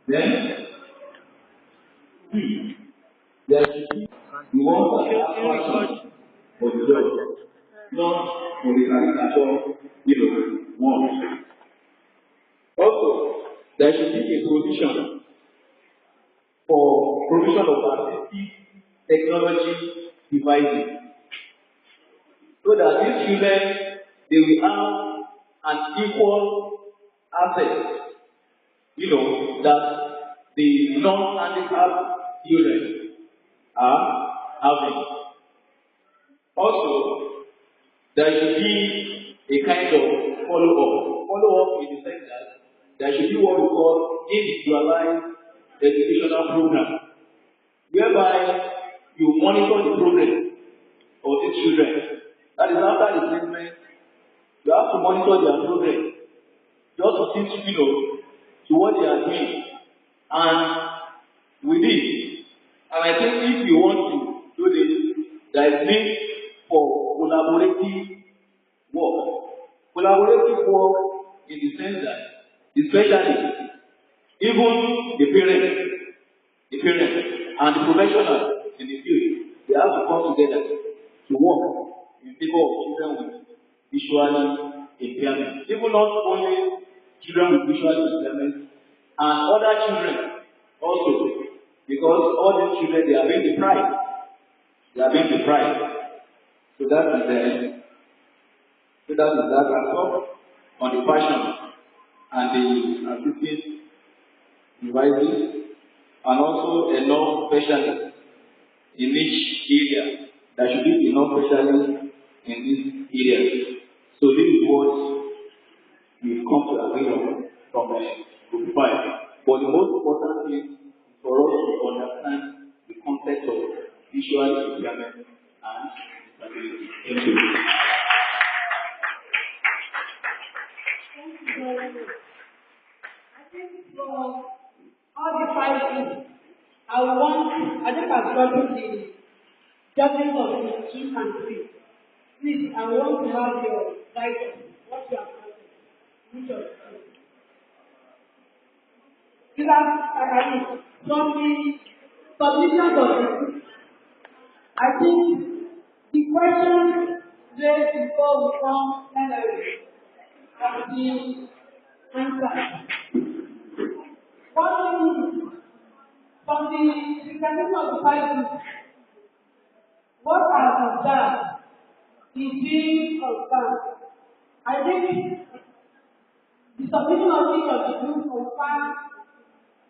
Then, there should be the ones that have passion for the job, not for the caricature, one. Also, there should be a provision for provision of assistive technology devices, so that these children, they will have an equal access, that the non-handicapped children are having. Also, there should be a kind of follow-up. Follow-up in the sense that there should be what we call individualized educational program, whereby you monitor the progress of the children. That is after the placement, you have to monitor their progress, just to teach to what they are doing. And with this, and I think if you want to do this, there is need for collaborative work. Collaborative work in the sense that, especially, even the parents and the professionals in the field, they have to come together to work in favor of children with visual impairment. Even not only children with visual impairment, and other children also, because all these children, they are being deprived. They are being deprived. So that is that. I talk on the passion and the assistive devices, and also enough specialists in each area. There should be enough specialists in this area. So this is what we've come to agree on from Group 5. But the most important thing is for us to understand the concept of visual impairment and disability. Thank you. I think for all the 5 things, I think I've gotten the judging of the 2 and 3. Please, I want to have your guidance. What you have gotten. Which of the 2? From the submission of the group, I think the question raised before we come plenary and the answer. One thing from the presentation of the 5 groups, what are observed is being observed. I think the submission of each of the groups confirms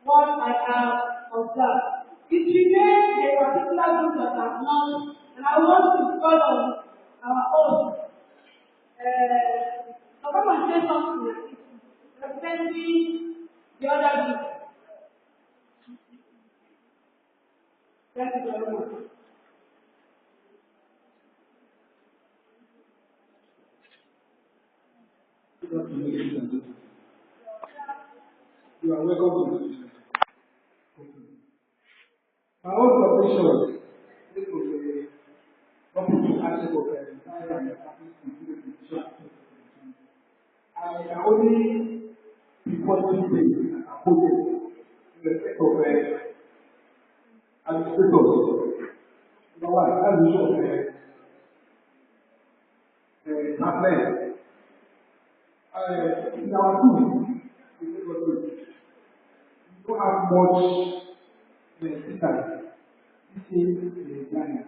what I have observed. It remains a particular group that has not, and I want to call on our own. So come and say something representing the other group. Thank you very much. You are welcome to this. My own submission is a topic aspect of I can only be positive and opposite in respect of administrators. Number one, as we show partners. In our school, we don't have much assistance. This is Ghana.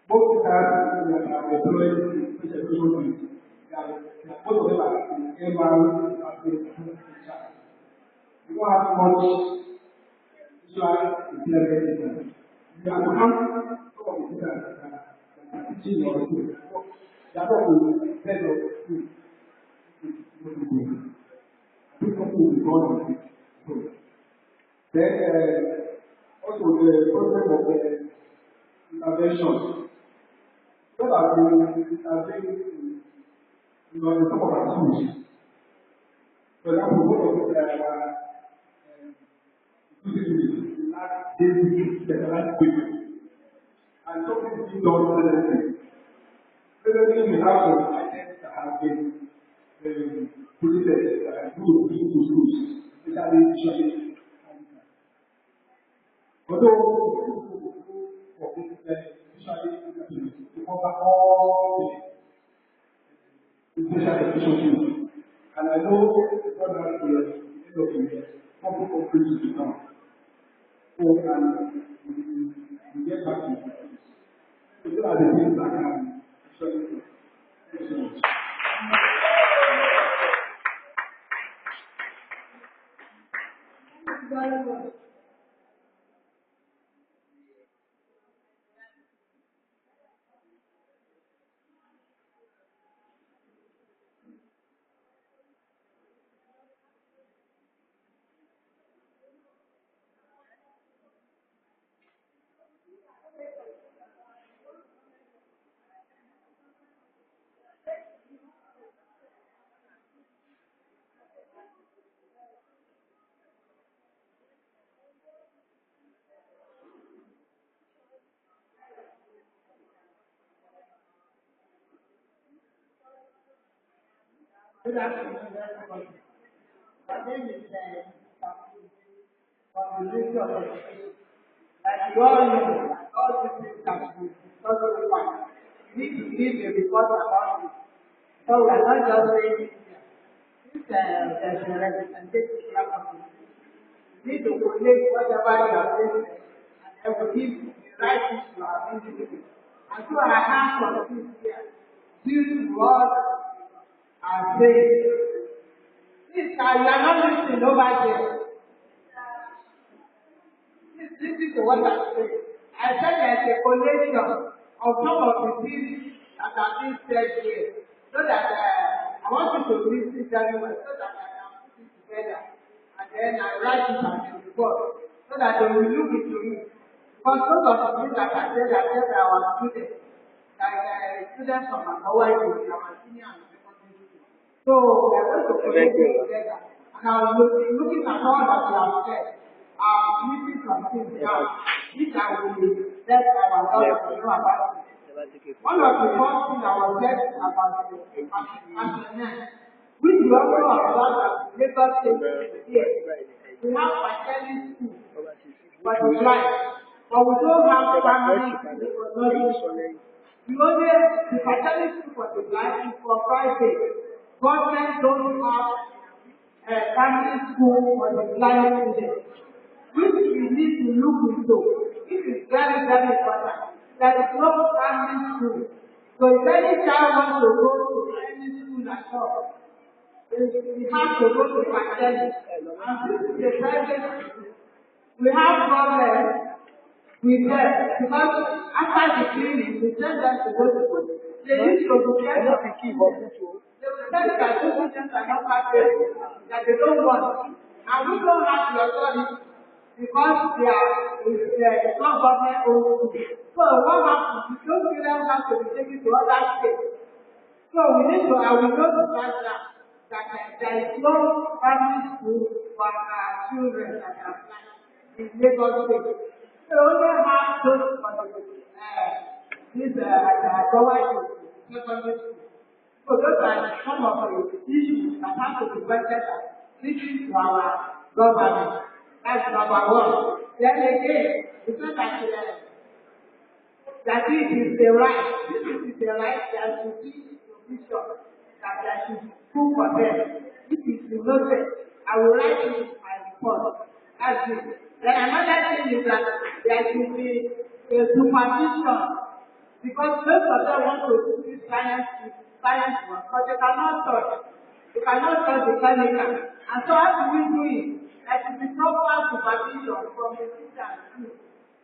Most teachers we are employed in special education needs. Most of them are in MR teachers. We don't have much visual impairment. We have to have some of the teachers that are teaching our students. They are not going to head of school. I think something will be done with it. Then also the process of intervention. What are the in some of our schools? For example, one of the last basic specialized equipment, and something is being done presently. Presently, we have some items that have been put into schools, especially especially visually handicapped. Although for visually handicapped to cover all the special education field. And I know before that year, the end of the year, public conference to come. So, and we get back to this. So those are the things that can actually excellent. Very much. Good afternoon, everybody. My name is from the Ministry of Education. Like you all know, all these things have been discussed over time. We need to give a report about it. So we are not just saying it here. This there's a representative here from the ministry. We need to collect whatever you are saying and then we give the right things to our individuals. And so I have some things here due to what I'm saying. Please, you are not listening over there. Please listen to what I'm saying. I said there's a collation of some of the things that are being said here. So that I want you to listen very well so that I can put it together. And then I write it as a report so that they will look into it. Because most of the things that I said by our students, like students from Hawaii, our senior and secondary school. So we are going to collect it together. And I will be looking at all that you have said. Missing some things down. Which I will let our authority know about it. One of the first things I was said about the personnel, which we also observe that Lagos State here. We have specialist school for the blind, but we don't have primary school for knowledge. We only the specialist school for the blind is for private. Government don't have primary school for the blind students, which we need to look into. It is very, very important. There is no primary school. So if any child wants to go to any school at all, we have to go to specialist. And this is a private school. We have problems with them because after the cleaning, we send them to go to school. They used to be careful. They will tell you that those students are not capable, that they don't want. And we don't have the authority because they are not government owned school. So what happens? Those children have to be taken to other states. So we need to, I will notice that there is no primary school for our children that are in Lagos State. So we only have those for this secondary school. So those are some of the issues that have to be vetted and listened to our government. That's number one. Then again, it's not that it is the right. This is the right that should be provision that there should be school for them. This is the notice. I will write it in my report. That's it. Then another thing is that there should be a supervision because most of them want to do this science work, but they cannot touch. They cannot touch the chemical. And so how do we do it? There should be proper supervision from the teachers too.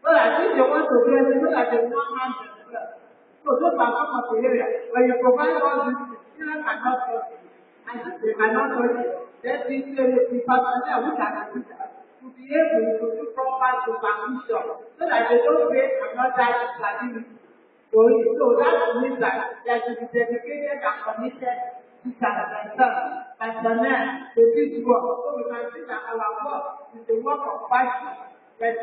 So that if they want to do it, so that they will not harm themselves. So those are some of the areas where you provide all these things, children cannot touch it. And if they cannot touch it, then the personnel which are the teachers to be able to do proper supervision so that they don't face another disability. So that means that there should be dedicated and committed teachers themselves, personnel, to this work. So we can see that our work is a work of passion. That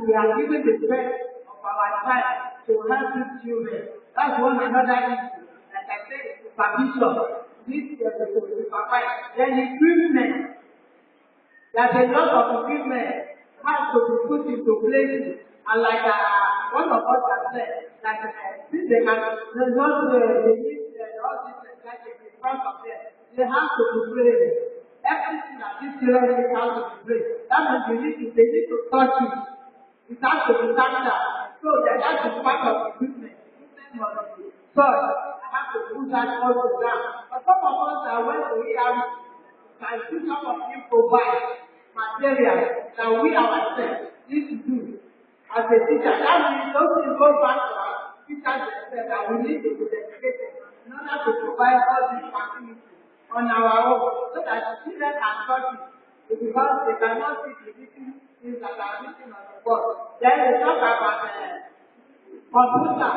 we are giving the best of our time to help these children. That's one another issue. Like I said, supervision. This is to supervise. Then equipment. that a lot of equipment has to be put into place. And like one of us has said, that since they can not they need all this gadgets in front of them, they have to be trained. Everything that these children need has to be trained. That means they need to touch it. It has to be tactile. So that is part of the equipment. So I have to put that also down. But some of us are when we have can see some of you provide material that we ourselves need to do as a teacher. That means those things go back to our teachers themselves that we need to be dedicated in order to provide all these facilities on our own so that the children can touch it. Because they cannot see the little things that are written on the board. Then they talk about computer.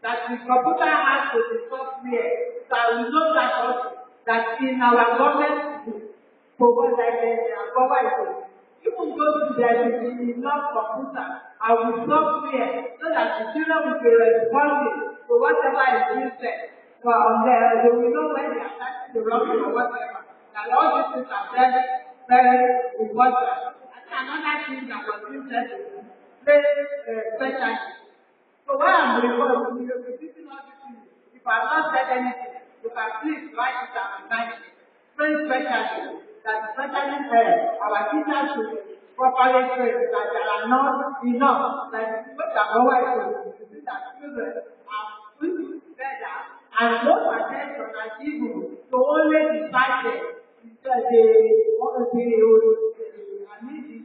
That the computer has to be software. So we know that also. That in our government school, like government, even though there is enough computer and with software, so that the children will be responding to whatever is being said. So they will know when they are starting to run or whatever. That all these things are very, very important. And another thing that was being said is specialty. So when I'm reporting all these things, if I have not said anything, you can please write it down and write it. Train specialists, that especially our teachers should properly train, that there are not enough, that what are always to see that children are put together and most attention are given to only the subject, the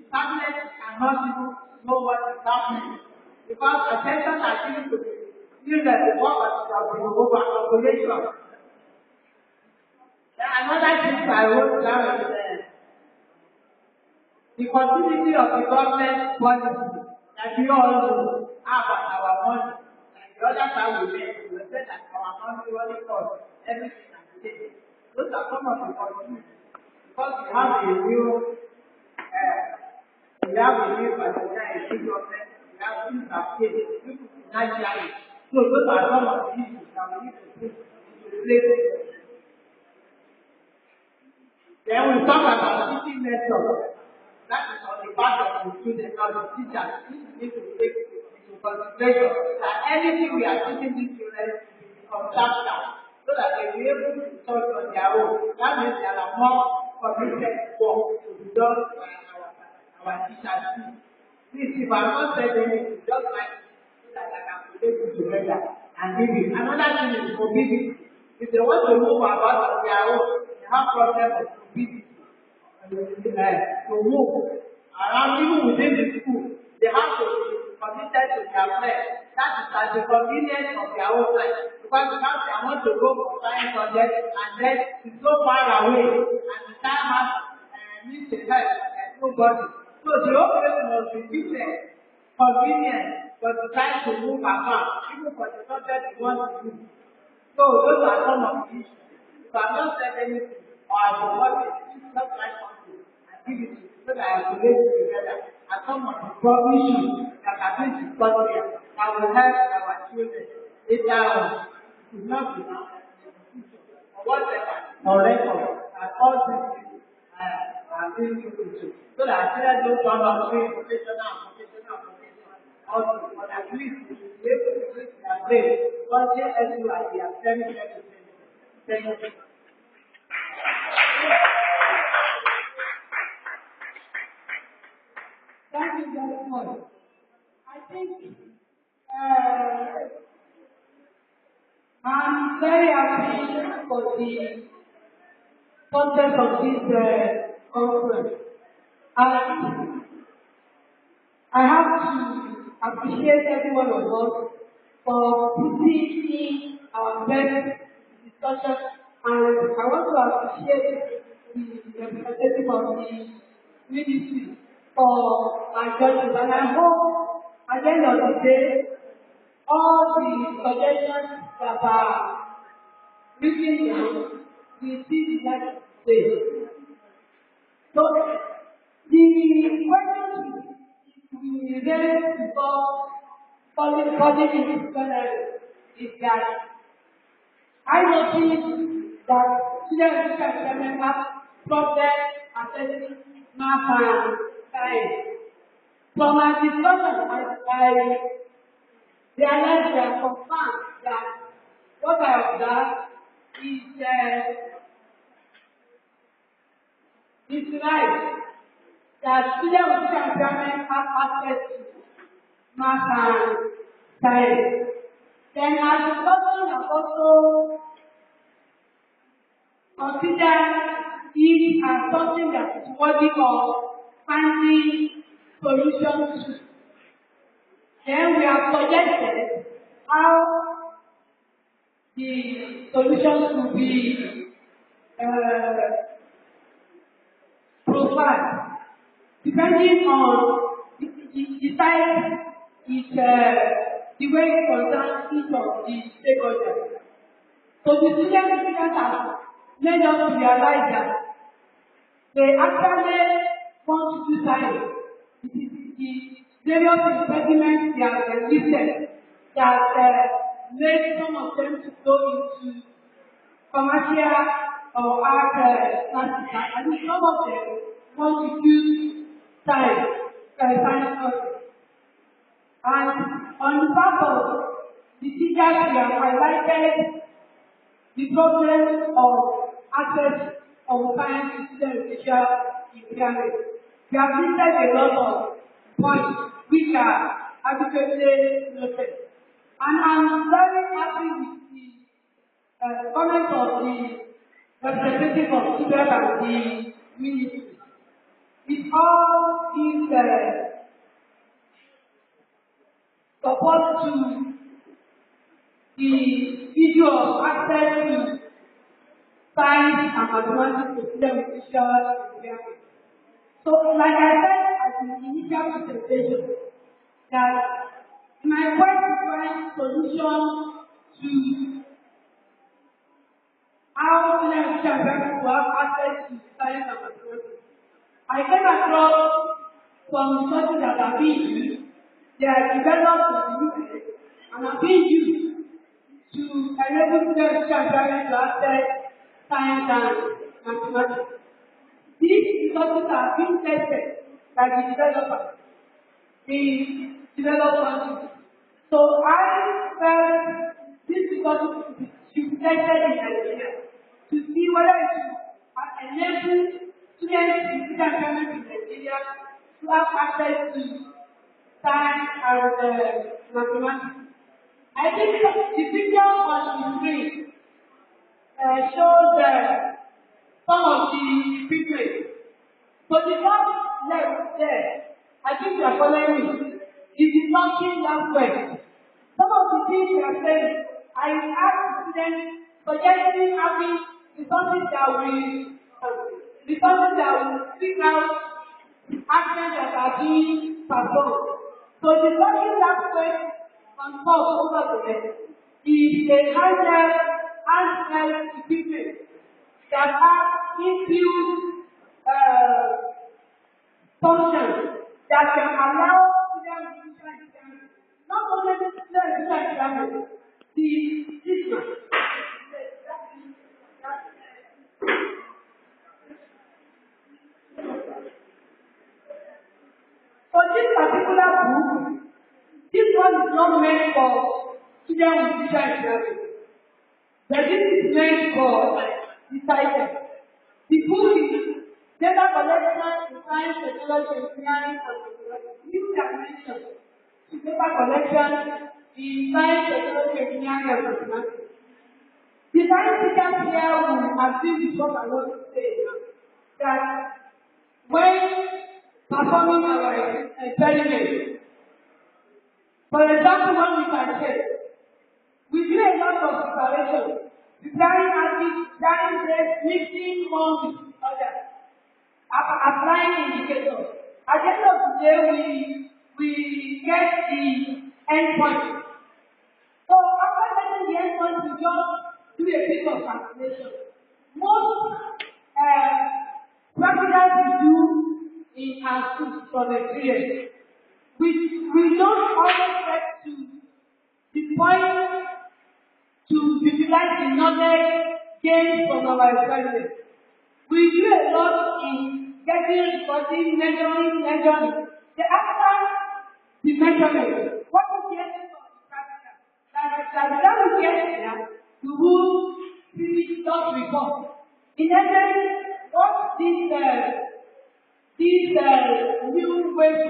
tablet cannot even know what is happening. Because attention are given to the children, the work of the overpopulation. Another thing I wrote down is the continuity of the government policy that we all know about our money. And the other time we said that our money only costs everything and today. Those are some of the continuity. Because we have a new personnel in the government, we have things that change, people financially. So those are some of the issues that we need to put into place. Then we talk about teaching method. That is on the part of the student or the teacher. We need to take into consideration that anything we are teaching these children is conceptual, so that they will be able to touch on their own. That means there are more committed work to be done by our teachers. Please, if I have not said anything, just like so that I can put it together and give it. Another thing is mobility. If they want to move about on their own, they have problems of mobility. To move around even within the school, they have to be committed to their friends. That is at the convenience of their own life. Because they want to go for science project and then it's so far away and the time has needs a help and nobody. So the whole place must be different, convenient, but the time to move about, even for the subject you want to do. So those are some of the issues. If I have not said anything or I forgot it, it's not like something and give it to you so that I will relate it together. And some of the issues that are being discussed here that will help our children later on. It will not be now or whatever or record and all these things are being given to so that our children don't turn up doing vocational also, but at least we should be able to reach their brain because they are they are very, very Thank you. Thank you very much. I think I'm very happy for the content of this conference. And I have to appreciate every one of us for putting in our best discussion, and I want to appreciate the representative of the ministry for my judgment. And I hope at the end of the day, all the suggestions that are written down will see the light of day. So the question we raised before calling it is that I noticed that students have problem assessing math and science. From our discussion, I realized we are confirmed that what I observed is right, that students with impairment have access to math and science. Then our discussion has also considered it as something that is worthy of finding solutions to. Then we have suggested how the solutions could be provided, depending on the type the way it concerns each of the stakeholders. So the students have made us realize that they actually want to do science. It is the various impediments they have listed that made some of them to go into commercial or art classes, and some of them want to use science courses. And on the part of the teachers, we have highlighted the problem of access of science to students with visual impairment. We have listed a lot of points which are adequately noted. And I'm very happy with the comments of the representative of SUBEB and the ministry. It all gives support to the issue of access to science and mathematics to students with visual impairment. So, like I said at the initial presentation, that my quest to find solution to how students with visual impairment will have access to science and mathematics, I came across some resources that are being used. They are developed in the UK and are being used to enable students with visual impairment to access science and mathematics. These resources are being tested by the developers in developed countries. So I felt these resources should be tested in Nigeria to see whether it should enable students with visual impairment in Nigeria to have access to science and mathematics. I think the picture on the screen shows some of the pictures. So the top left there, I think you are following me, is the talking language. Some of the things we are saying, I asked students suggesting having resources that will figure out actions that are being performed. So the talking language on top over there is a handheld equipment that have inbuilt functions that can allow students with visual impairment, not only students with visual impairment, the teachers. For this particular book, this one is not meant for students with visual impairment, but this is meant for the sighted. The book is data collection in science, technology, engineering, and mathematics. This dimension is data collection in science, technology, engineering, and mathematics. The science teachers here will agree with what I want to say now, that when performing our experiments, for example, when we can check, we do a lot of preparation, preparing acids, preparing grades, mixing one with the other, applying indicators. At the end of the day, we get the endpoint. So after getting the endpoint, we just do a bit of calculation. Most practicals we do in our schools from experience, we don't always get to the point to utilize the knowledge gained from our experiments. We do a lot in getting recording, measuring. Then after the measurement, what is the essence of the practical? That we get there, you will finish those reports. In essence, what this new way to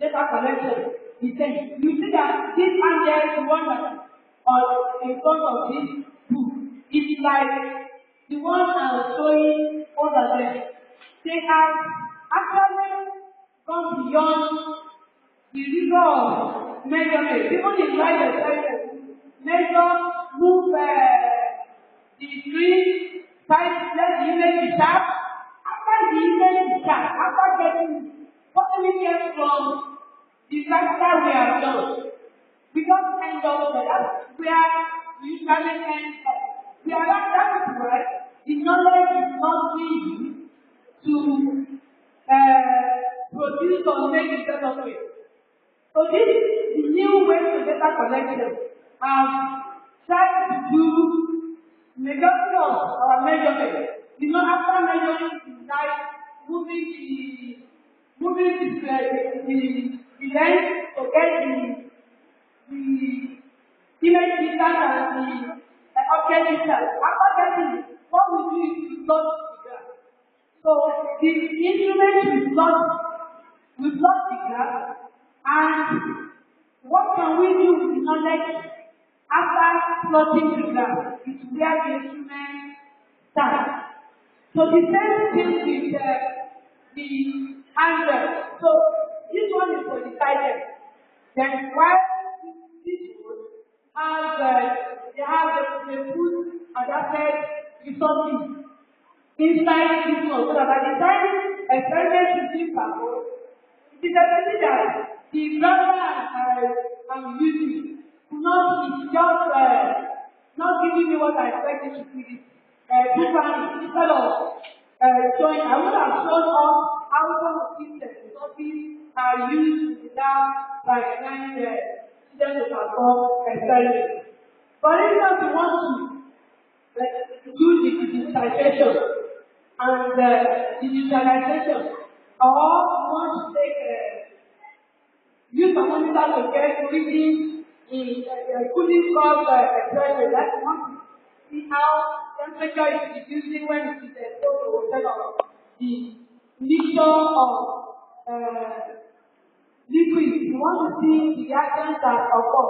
data collection is saying, you see that this angel, the one that in front of this book, is like the one I was showing over there. They have actually gone beyond the rigor of measurement. Even in light experiment, measure, move the screen, let the image be sharp. After the image is sharp, after getting what do we get from the practical we have done? We don't end up there. That's where we usually end up. We are not that right. The knowledge is not being used to produce or make it better way. So this is the new way to data collection. Tried to do majority of our measurement. After measuring the light, moving the lens to get the image distance and the object distance. After getting it, what we do is we plot the graph. So the instrument will plot the graph, and what can we do with the knowledge after plotting the graph? It's where the instrument starts. So the same thing with the angle. So this one is for the title. Then while this one has they have the food adapted resources inside this one, so that by the time experiment is being performed, it is expected that the grammar I'm using is just not giving me what I expect it to be. Different instead of showing, I would have shown us how some of these resources are used in that by trying students to perform experiments. For instance, we want to do the digitization and digitalization, or we want to take use a monitor to get reading in cooling cost experiment. Like we want to see how temperature is reducing when it is exposed to the mixture of liquid. We want to see the reactions that occur.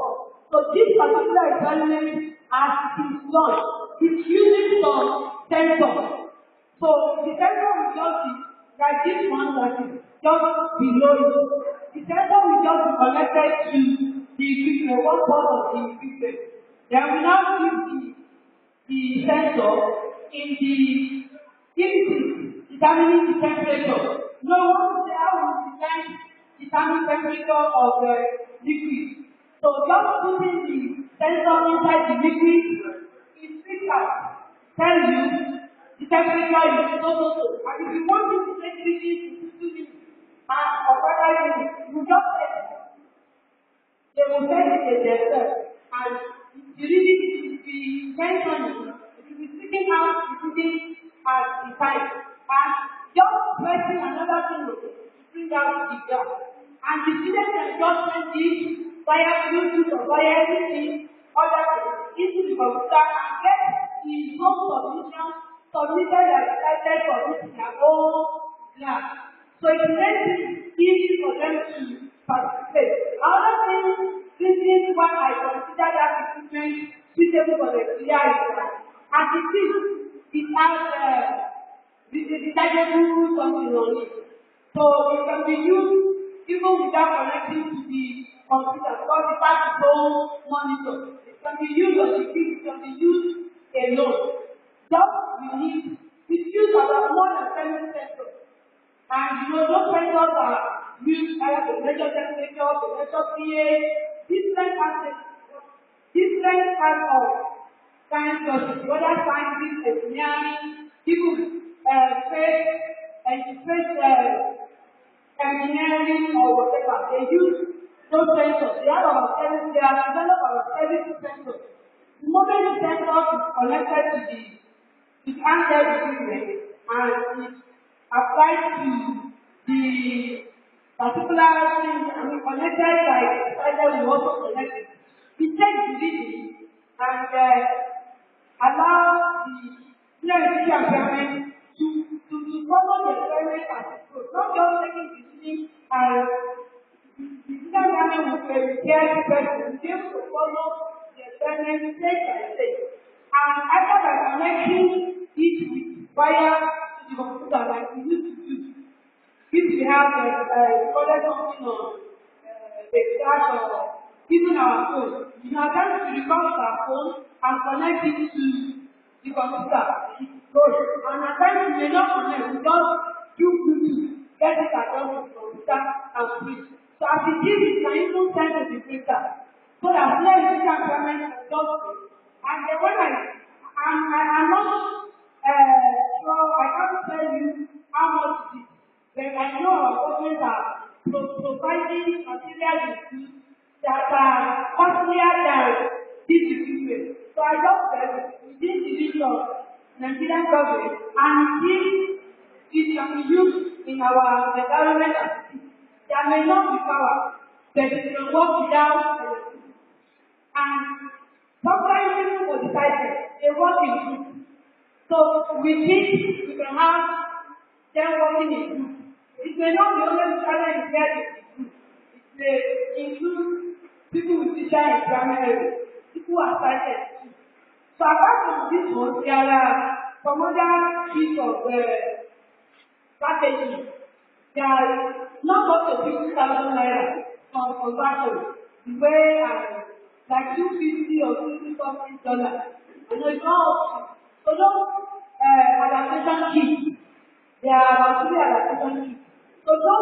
So this particular experiment, as it is done, is using some sensor. So the sensor will just be like this one that is just below it. The sensor will just be connected to the equipment, one part of the equipment. Then we now use the sensor in the determining the temperature. No one say how we determine temperature of the liquid. So just putting the sensor inside the liquid is quicker. Tell you the temperature is so. And if you want to take readings to 2 minutes or 5 minutes, you just say they will send it themselves. And the reading will be mentioned. It will be sticking out the reading at the time. And just pressing another thing to bring out the graph. And the student can just send this via Bluetooth or via anything other into the computer and get the whole submission submitted as cited for this in their own graph. So it makes it easy for them to participate. Another thing, this is why I consider that equipment suitable for the clear is that as it is, it has the detachable something on it. So it can be used even without connecting to the computer because it has its own monitor. It can be used on the screen, it can be used alone. Just you need, it's used about more than 7 sensors. And those sensors are used either to measure temperature, to measure pH, different kinds of science sources, whether scientists, engineering, people, space engineering or whatever. They use those sensors. They have developed our 72 sensors. The moment the sensor is connected to the handheld equipment and it applies to the particular thing, connected like either we also connected. We check the reading and allow the teacher government to follow the experiment as it goes, not just taking the reading and the teacher government will prepare the person to follow the experiment stage by stage. And after by connecting it with wire to the computer like we used to do. If we have recorded something on the chat or even our phone, we are going to record our phone and connect it to the computer. It goes. And at times we may not connect, we just do Bluetooth, get it across the computer and print. So as it is, we can even send to the printer. So that when we can comment and just and then when I'm not sure, I can't tell you how much it is. But I know our government are providing material issues that are costlier than this equipment. So I just said within the vision of Nigerian government and if it can be used in our environment activities, there may not be power, but it can work without electricity. And sometimes even for the cycle, they work in groups. So with this, we can have them working in groups. It may not be only challenge there in the group. It may include people with teacher in primary, people who are sighted too. So apart from this one, there are some other piece of strategy. There is not up to 50,000 naira from conversion, the way like $250 or $250 dollars. And it's not so those adaptation kits, there are about 3 adaptation kits. So those